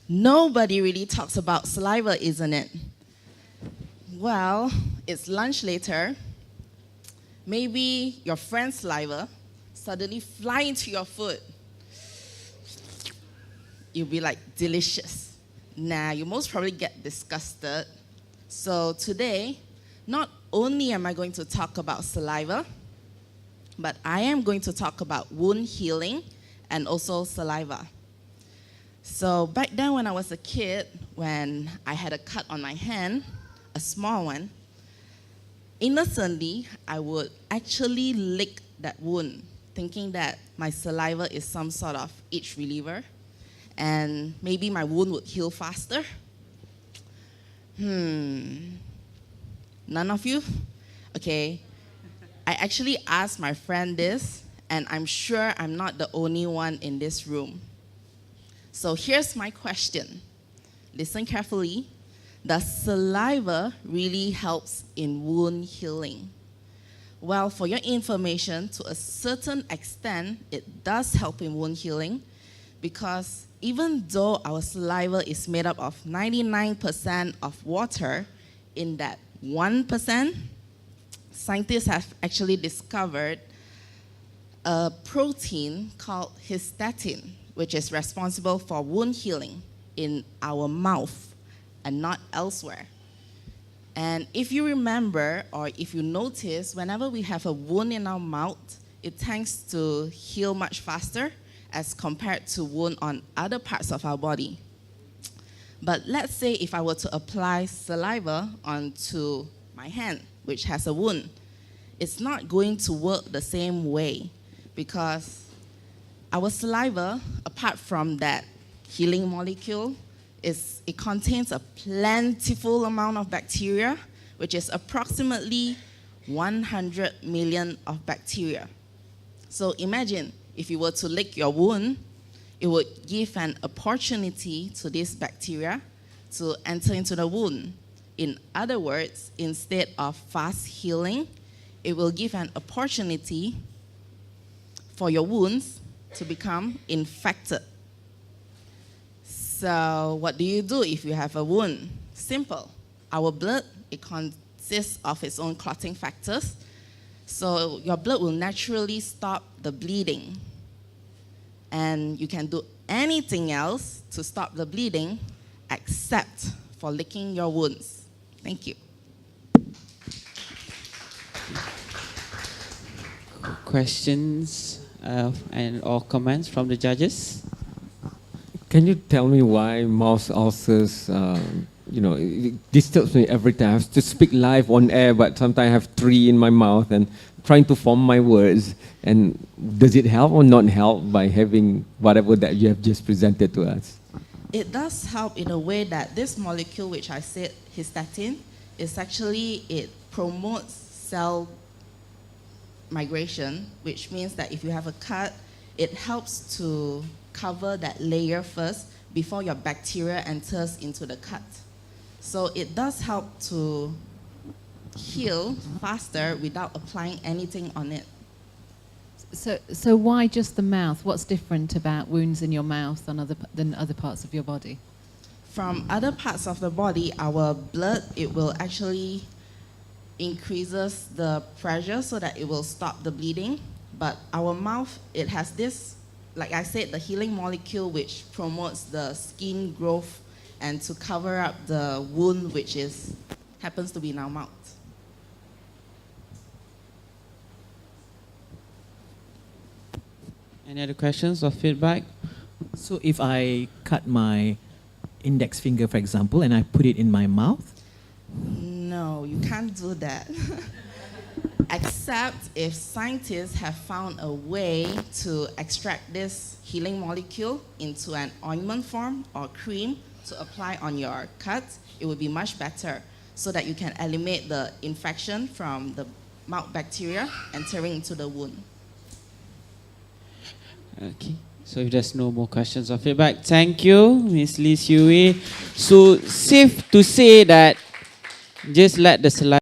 Nobody really talks about saliva, isn't it? Well, it's lunch later. Maybe your friend's saliva suddenly fly into your food. You'll be like, delicious. Nah, you most probably get disgusted. So today, not only am I going to talk about saliva, but I am going to talk about wound healing and also saliva. So back then when I was a kid, when I had a cut on my hand, a small one, innocently, I would actually lick that wound, thinking that my saliva is some sort of itch reliever, and maybe my wound would heal faster. None of you? Okay. I actually asked my friend this, and I'm sure I'm not the only one in this room. So here's my question. Listen carefully. Does saliva really helps in wound healing? Well, for your information, to a certain extent, it does help in wound healing, because even though our saliva is made up of 99% of water, in that 1%, scientists have actually discovered a protein called histatin, which is responsible for wound healing in our mouth and not elsewhere. And if you remember, or if you notice, whenever we have a wound in our mouth, it tends to heal much faster as compared to wound on other parts of our body. But let's say if I were to apply saliva onto my hand, which has a wound, it's not going to work the same way, because our saliva, apart from that healing molecule, it contains a plentiful amount of bacteria, which is approximately 100 million of bacteria. So imagine if you were to lick your wound, it would give an opportunity to this bacteria to enter into the wound. In other words, instead of fast healing, it will give an opportunity for your wounds to become infected. So what do you do if you have a wound? Simple. Our blood, it consists of its own clotting factors. So your blood will naturally stop the bleeding. And you can do anything else to stop the bleeding except for licking your wounds. Thank you. Questions and or comments from the judges? Can you tell me why mouth ulcers, it disturbs me every time. I have to speak live on air, but sometimes I have 3 in my mouth and trying to form my words. And does it help or not help by having whatever that you have just presented to us? It does help in a way that this molecule, which I said, histatin, is actually, it promotes cell migration, which means that if you have a cut, it helps to cover that layer first before your bacteria enters into the cut. So it does help to heal faster without applying anything on it. So why just the mouth? What's different about wounds in your mouth than other parts of your body? From other parts of the body, our blood, it will actually increases the pressure so that it will stop the bleeding. But our mouth, it has this, like I said, the healing molecule which promotes the skin growth and to cover up the wound which happens to be in our mouth. Any other questions or feedback? So if I cut my index finger, for example, and I put it in my mouth? No, you can't do that. Except if scientists have found a way to extract this healing molecule into an ointment form or cream to apply on your cut, it would be much better so that you can eliminate the infection from the mouth bacteria entering into the wound. Okay, so if there's no more questions or feedback, thank you, Ms. Lee Siew Wei. So safe to say that just let the saliva